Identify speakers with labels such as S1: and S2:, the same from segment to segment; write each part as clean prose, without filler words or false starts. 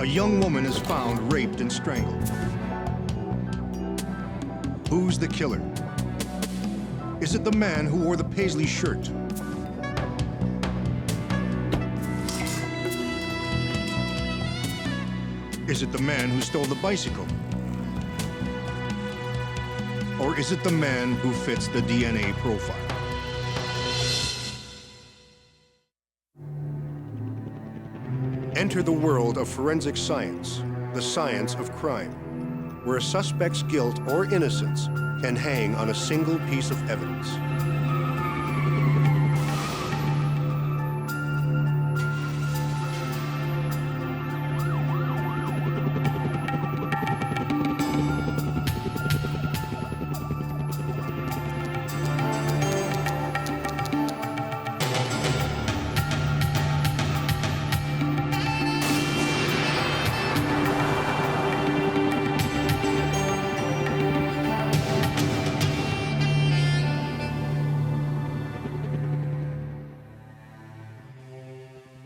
S1: A young woman is found raped and strangled. Who's the killer? Is it the man who wore the paisley shirt? Is it the man who stole the bicycle? Or is it the man who fits the DNA profile? Enter the world of forensic science, the science of crime, where a suspect's guilt or innocence can hang on a single piece of evidence.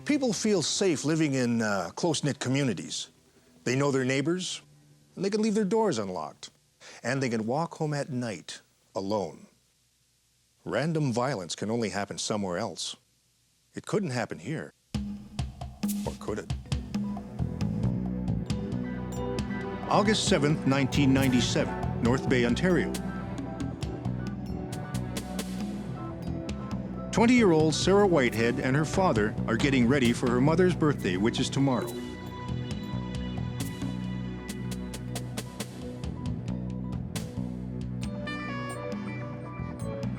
S1: People feel safe living in close-knit communities. They know their neighbors, and they can leave their doors unlocked. And they can walk home at night alone. Random violence can only happen somewhere else. It couldn't happen here. Or could it? August 7th, 1997, North Bay, Ontario. 20-year-old Sarah Whitehead and her father are getting ready for her mother's birthday, which is tomorrow.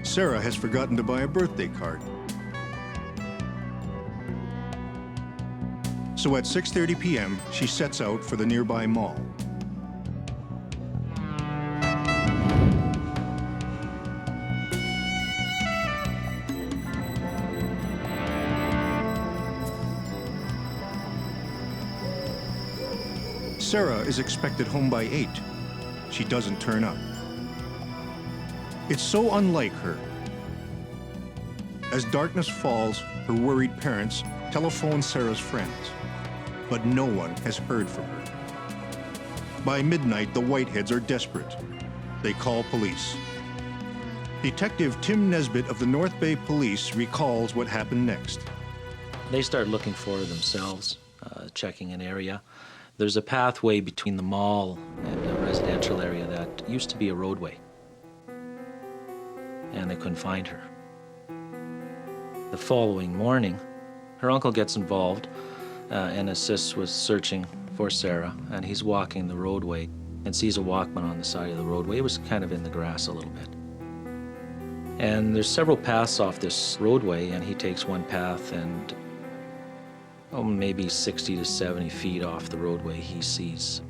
S1: Sarah has forgotten to buy a birthday card. So at 6:30 p.m., she sets out for the nearby mall. Sarah is expected home by 8. She doesn't turn up. It's so unlike her. As darkness falls, her worried parents telephone Sarah's friends, but no one has heard from her. By midnight, the Whiteheads are desperate. They call police. Detective Tim Nesbitt of the North Bay Police recalls what happened next.
S2: They start looking for her themselves, checking an area. There's a pathway between the mall and a residential area that used to be a roadway, and they couldn't find her. The following morning, her uncle gets involved and assists with searching for Sarah, and he's walking the roadway and sees a Walkman on the side of the roadway. It was kind of in the grass a little bit. And there's several paths off this roadway, and he takes one path, and maybe 60 to 70 feet off the roadway, he sees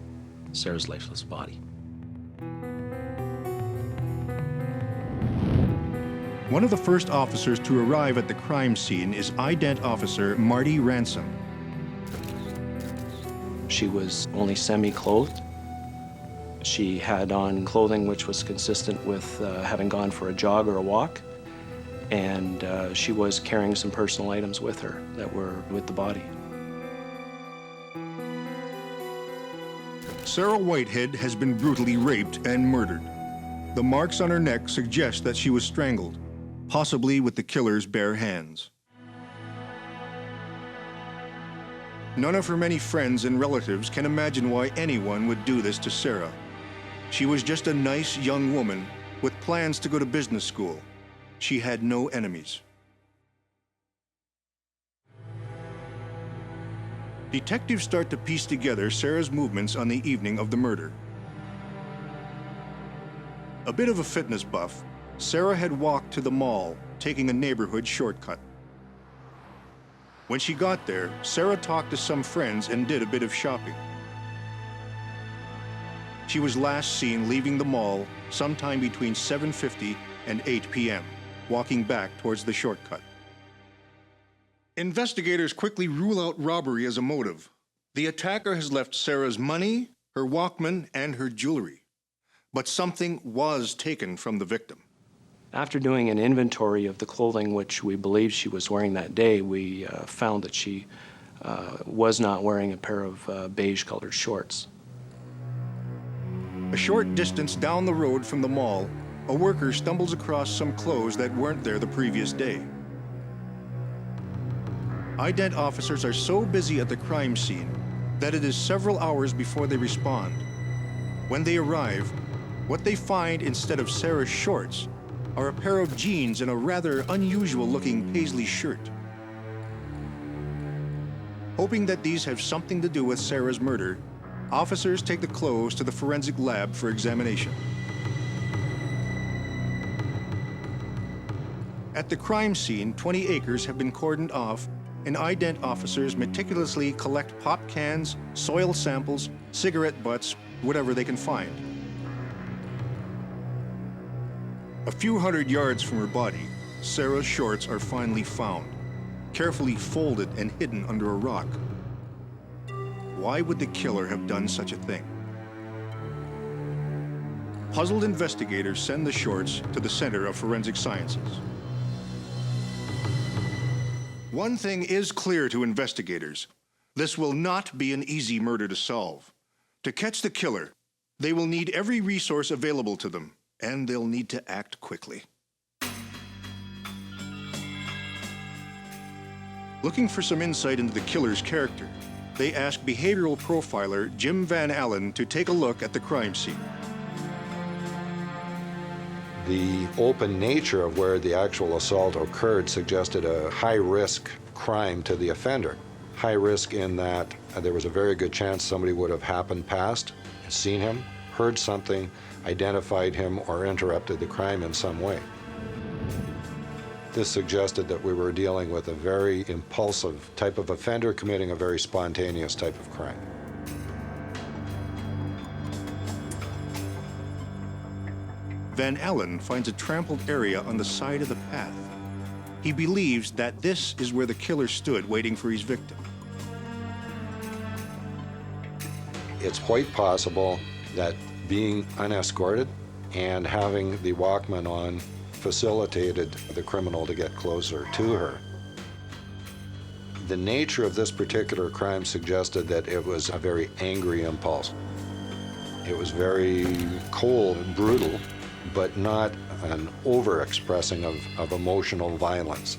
S2: Sarah's lifeless body.
S1: One of the first officers to arrive at the crime scene is ident officer Marty Ransom.
S3: She was only semi-clothed. She had on clothing which was consistent with having gone for a jog or a walk, and she was carrying some personal items with her that were with the body.
S1: Sarah Whitehead has been brutally raped and murdered. The marks on her neck suggest that she was strangled, possibly with the killer's bare hands. None of her many friends and relatives can imagine why anyone would do this to Sarah. She was just a nice young woman with plans to go to business school. She had no enemies. Detectives start to piece together Sarah's movements on the evening of the murder. A bit of a fitness buff, Sarah had walked to the mall, taking a neighborhood shortcut. When she got there, Sarah talked to some friends and did a bit of shopping. She was last seen leaving the mall sometime between 7:50 and 8 p.m., walking back towards the shortcut. Investigators quickly rule out robbery as a motive. The attacker has left Sarah's money, her Walkman, and her jewelry. But something was taken from the victim.
S3: After doing an inventory of the clothing which we believe she was wearing that day, we found that she was not wearing a pair of beige-colored shorts.
S1: A short distance down the road from the mall, a worker stumbles across some clothes that weren't there the previous day. Ident officers are so busy at the crime scene that it is several hours before they respond. When they arrive, what they find instead of Sarah's shorts are a pair of jeans and a rather unusual-looking paisley shirt. Hoping that these have something to do with Sarah's murder, officers take the clothes to the forensic lab for examination. At the crime scene, 20 acres have been cordoned off, and ident officers meticulously collect pop cans, soil samples, cigarette butts, whatever they can find. A few hundred yards from her body, Sarah's shorts are finally found, carefully folded and hidden under a rock. Why would the killer have done such a thing? Puzzled investigators send the shorts to the Center of Forensic Sciences. One thing is clear to investigators. This will not be an easy murder to solve. To catch the killer, they will need every resource available to them, and they'll need to act quickly. Looking for some insight into the killer's character, they ask behavioral profiler Jim Van Allen to take a look at the crime scene.
S4: The open nature of where the actual assault occurred suggested a high-risk crime to the offender. High risk in that there was a very good chance somebody would have happened past, seen him, heard something, identified him, or interrupted the crime in some way. This suggested that we were dealing with a very impulsive type of offender committing a very spontaneous type of crime.
S1: Van Allen finds a trampled area on the side of the path. He believes that this is where the killer stood waiting for his victim.
S4: It's quite possible that being unescorted and having the Walkman on facilitated the criminal to get closer to her. The nature of this particular crime suggested that it was a very angry impulse. It was very cold and brutal, but not an over-expressing of emotional violence.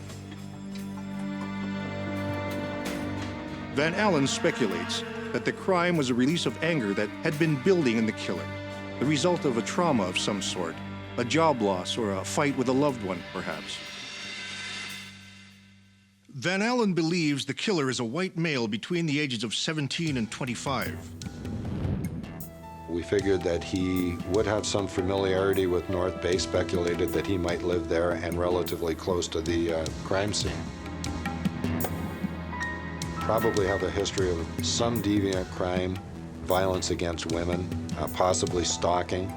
S1: Van Allen speculates that the crime was a release of anger that had been building in the killer, the result of a trauma of some sort, a job loss or a fight with a loved one, perhaps. Van Allen believes the killer is a white male between the ages of 17 and 25.
S4: We figured that he would have some familiarity with North Bay, speculated that he might live there and relatively close to the crime scene. Probably have a history of some deviant crime, violence against women, possibly stalking.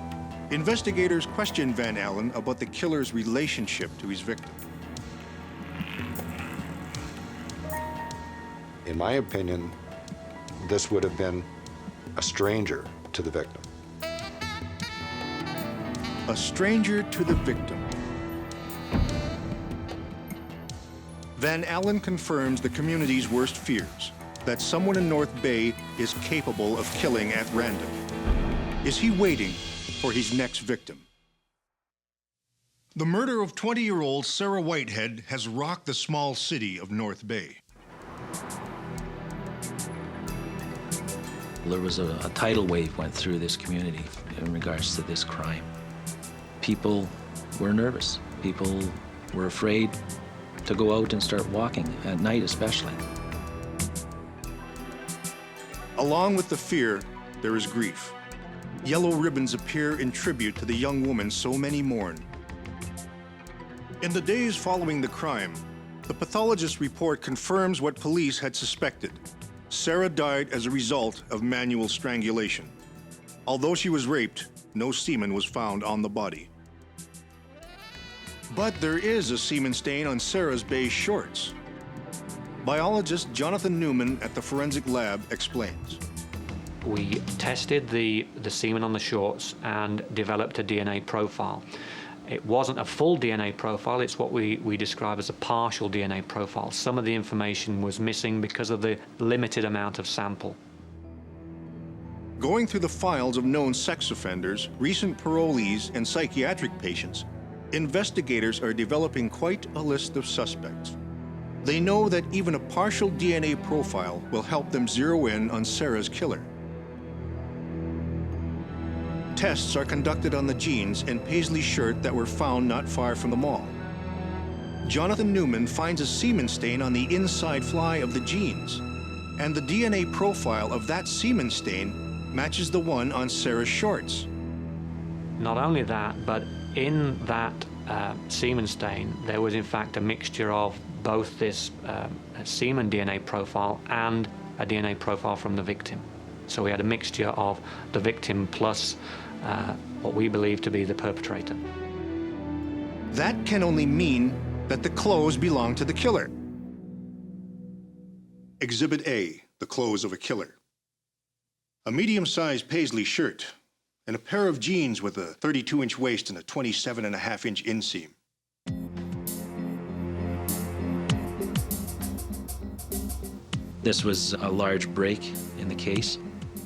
S1: Investigators question Van Allen about the killer's relationship to his victim.
S4: In my opinion, this would have been a stranger to the victim.
S1: A stranger to the victim. Van Allen confirms the community's worst fears, that someone in North Bay is capable of killing at random. Is he waiting for his next victim? The murder of 20-year-old Sarah Whitehead has rocked the small city of North Bay.
S2: There was a tidal wave went through this community in regards to this crime. People were nervous. People were afraid to go out and start walking, at night especially.
S1: Along with the fear, there is grief. Yellow ribbons appear in tribute to the young woman so many mourn. In the days following the crime, the pathologist's report confirms what police had suspected. Sarah died as a result of manual strangulation. Although she was raped, no semen was found on the body. But there is a semen stain on Sarah's beige shorts. Biologist Jonathan Newman at the forensic lab explains.
S5: We tested the semen on the shorts and developed a DNA profile. It wasn't a full DNA profile, it's what we describe as a partial DNA profile. Some of the information was missing because of the limited amount of sample.
S1: Going through the files of known sex offenders, recent parolees, and psychiatric patients, investigators are developing quite a list of suspects. They know that even a partial DNA profile will help them zero in on Sarah's killer. Tests are conducted on the jeans and paisley shirt that were found not far from the mall. Jonathan Newman finds a semen stain on the inside fly of the jeans, and the DNA profile of that semen stain matches the one on Sarah's shorts.
S5: Not only that, but in that semen stain, there was in fact a mixture of both this semen DNA profile and a DNA profile from the victim. So we had a mixture of the victim plus what we believe to be the perpetrator.
S1: That can only mean that the clothes belong to the killer. Exhibit A, the clothes of a killer. A medium-sized paisley shirt and a pair of jeans with a 32-inch waist and a 27.5-inch inseam.
S2: This was a large break in the case.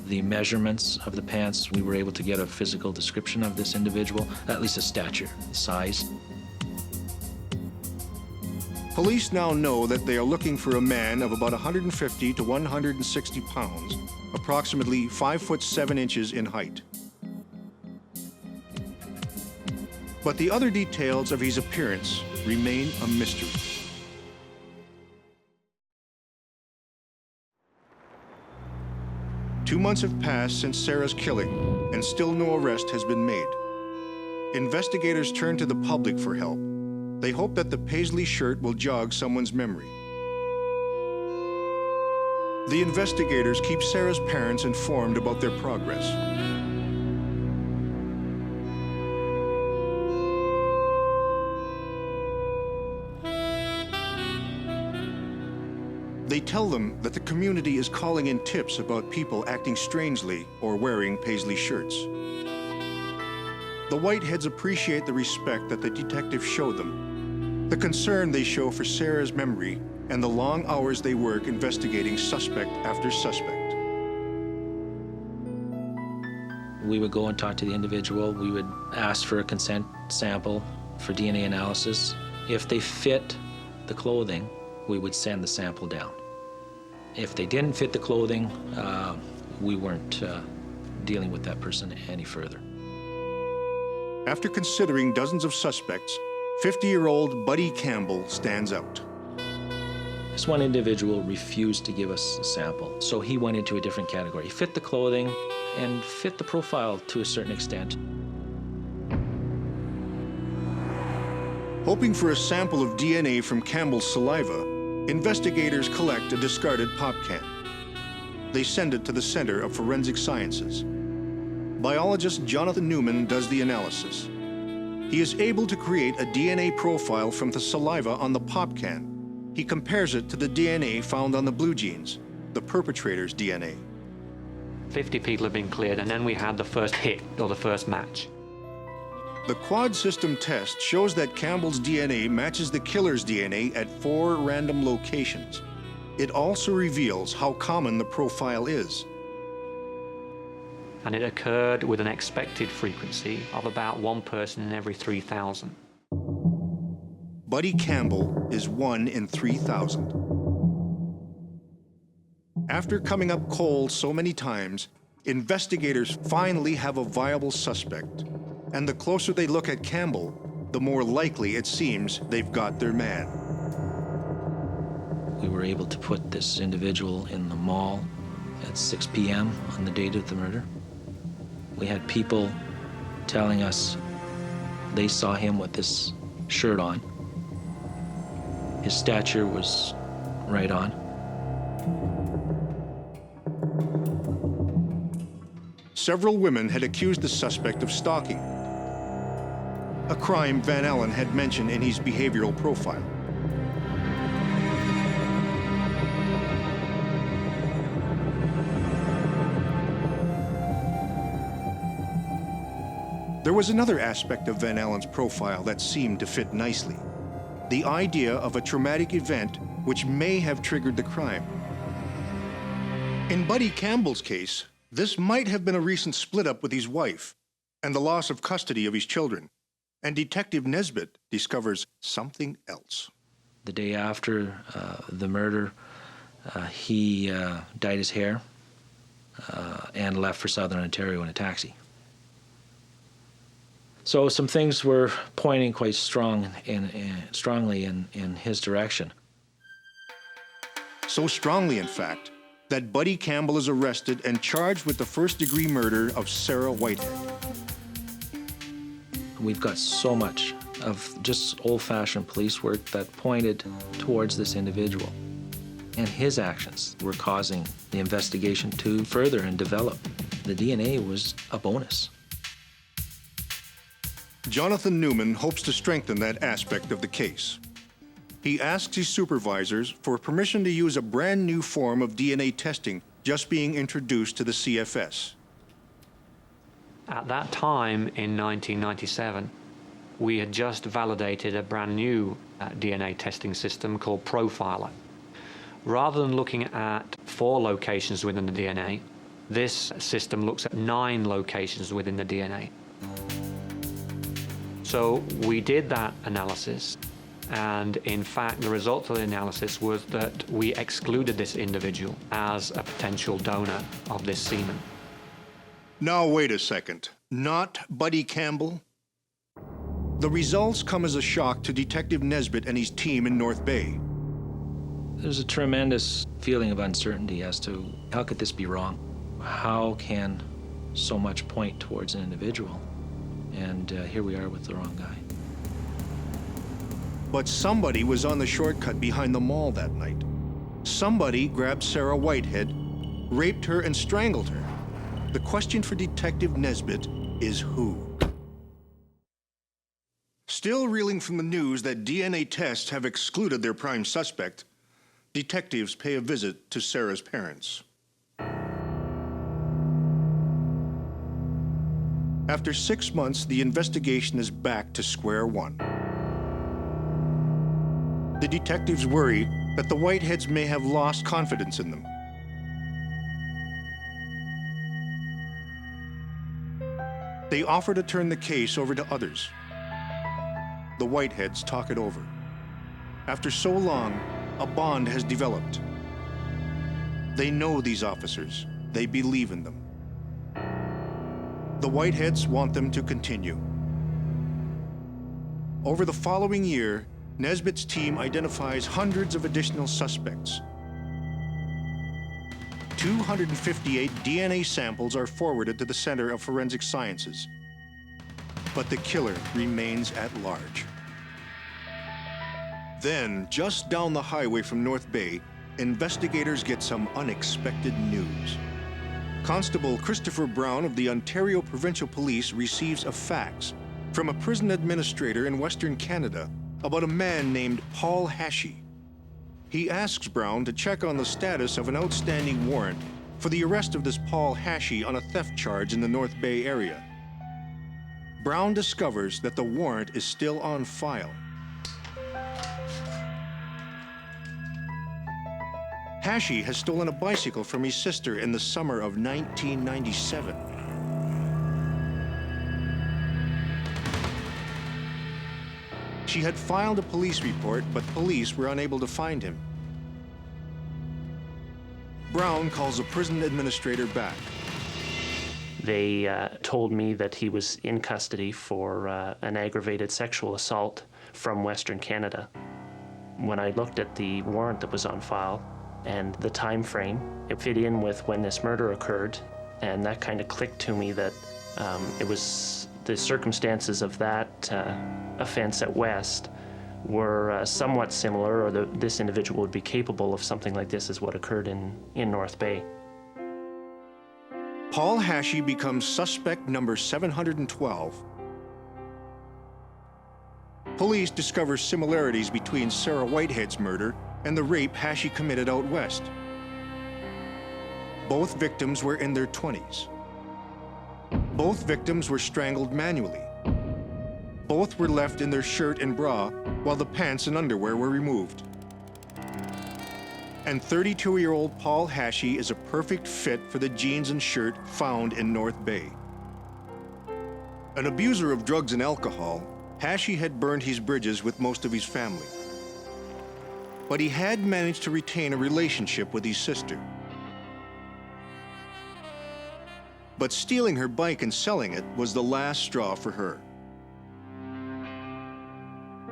S2: The measurements of the pants, we were able to get a physical description of this individual, at least a stature, size.
S1: Police now know that they are looking for a man of about 150 to 160 pounds, approximately 5 foot 7 inches in height. But the other details of his appearance remain a mystery. Two months have passed since Sarah's killing, and still no arrest has been made. Investigators turn to the public for help. They hope that the paisley shirt will jog someone's memory. The investigators keep Sarah's parents informed about their progress. They tell them that the community is calling in tips about people acting strangely or wearing paisley shirts. The Whiteheads appreciate the respect that the detectives show them, the concern they show for Sarah's memory, and the long hours they work investigating suspect after suspect.
S2: We would go and talk to the individual. We would ask for a consent sample for DNA analysis. If they fit the clothing, we would send the sample down. If they didn't fit the clothing, we weren't dealing with that person any further.
S1: After considering dozens of suspects, 50-year-old Buddy Campbell stands out.
S2: This one individual refused to give us a sample, so he went into a different category. He fit the clothing and fit the profile to a certain extent.
S1: Hoping for a sample of DNA from Campbell's saliva, investigators collect a discarded pop can. They send it to the Center of Forensic Sciences. Biologist Jonathan Newman does the analysis. He is able to create a DNA profile from the saliva on the pop can. He compares it to the DNA found on the blue jeans, the perpetrator's DNA.
S5: 50 people have been cleared, and then we had the first hit, or the first match.
S1: The quad system test shows that Campbell's DNA matches the killer's DNA at 4 random locations. It also reveals how common the profile is.
S5: And it occurred with an expected frequency of about 1 person in every 3,000.
S1: Buddy Campbell is 1 in 3,000. After coming up cold so many times, investigators finally have a viable suspect. And the closer they look at Campbell, the more likely it seems they've got their man.
S2: We were able to put this individual in the mall at 6 p.m. on the date of the murder. We had people telling us they saw him with this shirt on. His stature was right on.
S1: Several women had accused the suspect of stalking, a crime Van Allen had mentioned in his behavioral profile. There was another aspect of Van Allen's profile that seemed to fit nicely. The idea of a traumatic event which may have triggered the crime. In Buddy Campbell's case, this might have been a recent split-up with his wife and the loss of custody of his children. And Detective Nesbitt discovers something else.
S2: The day after the murder, he dyed his hair and left for Southern Ontario in a taxi. So some things were pointing quite strongly in his direction.
S1: So strongly, in fact, that Buddy Campbell is arrested and charged with the first-degree murder of Sarah Whitehead.
S2: We've got so much of just old-fashioned police work that pointed towards this individual. And his actions were causing the investigation to further and develop. The DNA was a bonus.
S1: Jonathan Newman hopes to strengthen that aspect of the case. He asks his supervisors for permission to use a brand new form of DNA testing just being introduced to the CFS.
S5: At that time, in 1997, we had just validated a brand new DNA testing system called Profiler. Rather than looking at 4 locations within the DNA, this system looks at 9 locations within the DNA. So we did that analysis, and in fact the result of the analysis was that we excluded this individual as a potential donor of this semen.
S1: Now, wait a second. Not Buddy Campbell? The results come as a shock to Detective Nesbitt and his team in North Bay.
S2: There's a tremendous feeling of uncertainty as to how could this be wrong? How can so much point towards an individual? And here we are with the wrong guy.
S1: But somebody was on the shortcut behind the mall that night. Somebody grabbed Sarah Whitehead, raped her, and strangled her. The question for Detective Nesbitt is who? Still reeling from the news that DNA tests have excluded their prime suspect, detectives pay a visit to Sarah's parents. After 6 months, the investigation is back to square one. The detectives worry that the Whiteheads may have lost confidence in them. They offer to turn the case over to others. The Whiteheads talk it over. After so long, a bond has developed. They know these officers. They believe in them. The Whiteheads want them to continue. Over the following year, Nesbitt's team identifies hundreds of additional suspects. 258 DNA samples are forwarded to the Center of Forensic Sciences. But the killer remains at large. Then, just down the highway from North Bay, investigators get some unexpected news. Constable Christopher Brown of the Ontario Provincial Police receives a fax from a prison administrator in Western Canada about a man named Paul Hashi. He asks Brown to check on the status of an outstanding warrant for the arrest of this Paul Hashi on a theft charge in the North Bay area. Brown discovers that the warrant is still on file. Hashi has stolen a bicycle from his sister in the summer of 1997. She had filed a police report, but police were unable to find him. Brown calls the prison administrator back.
S6: They told me that he was in custody for an aggravated sexual assault from Western Canada. When I looked at the warrant that was on file and the time frame, it fit in with when this murder occurred, and that kind of clicked to me that it was the circumstances of that offense at West were somewhat similar, or this individual would be capable of something like this as what occurred in North Bay.
S1: Paul Hashi becomes suspect number 712. Police discover similarities between Sarah Whitehead's murder and the rape Hashi committed out west. Both victims were in their 20s. Both victims were strangled manually. Both were left in their shirt and bra while the pants and underwear were removed. And 32-year-old Paul Hashi is a perfect fit for the jeans and shirt found in North Bay. An abuser of drugs and alcohol, Hashi had burned his bridges with most of his family. But he had managed to retain a relationship with his sister. But stealing her bike and selling it was the last straw for her.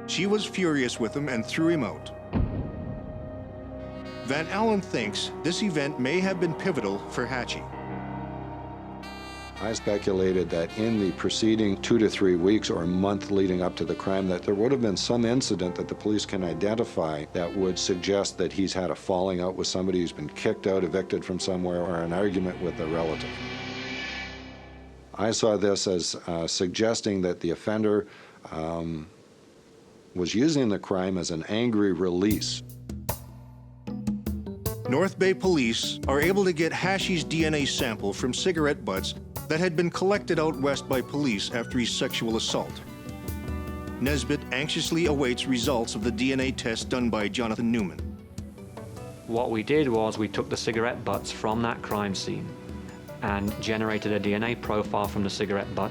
S1: She was furious with him and threw him out. Van Allen thinks this event may have been pivotal for Hashi.
S4: I speculated that in the preceding 2 to 3 weeks or a month leading up to the crime, that there would have been some incident that the police can identify that would suggest that he's had a falling out with somebody who's been kicked out, evicted from somewhere, or an argument with a relative. I saw this as suggesting that the offender was using the crime as an angry release.
S1: North Bay police are able to get Hashi's DNA sample from cigarette butts that had been collected out west by police after his sexual assault. Nesbitt anxiously awaits results of the DNA test done by Jonathan Newman.
S5: What we did was we took the cigarette butts from that crime scene and generated a DNA profile from the cigarette butt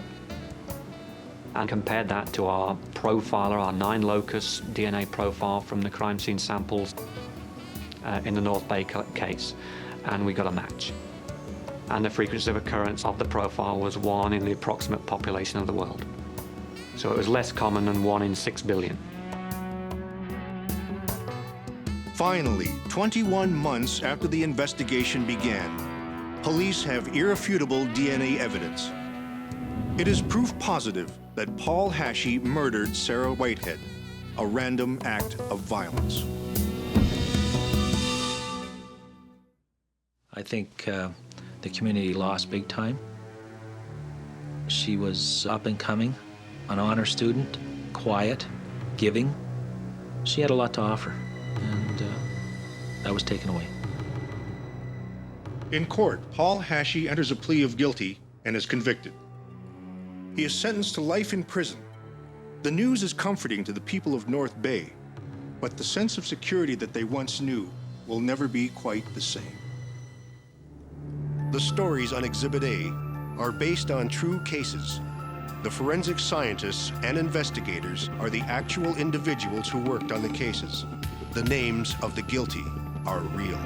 S5: and compared that to our profiler, our 9-locus DNA profile from the crime scene samples in the North Bay case, and we got a match. And the frequency of occurrence of the profile was 1 in the approximate population of the world. So it was less common than 1 in 6 billion.
S1: Finally, 21 months after the investigation began, police have irrefutable DNA evidence. It is proof positive that Paul Hashi murdered Sarah Whitehead, a random act of violence.
S2: I think the community lost big time. She was up and coming, an honor student, quiet, giving. She had a lot to offer, and that was taken away.
S1: In court, Paul Hashi enters a plea of guilty and is convicted. He is sentenced to life in prison. The news is comforting to the people of North Bay, but the sense of security that they once knew will never be quite the same. The stories on Exhibit A are based on true cases. The forensic scientists and investigators are the actual individuals who worked on the cases. The names of the guilty are real.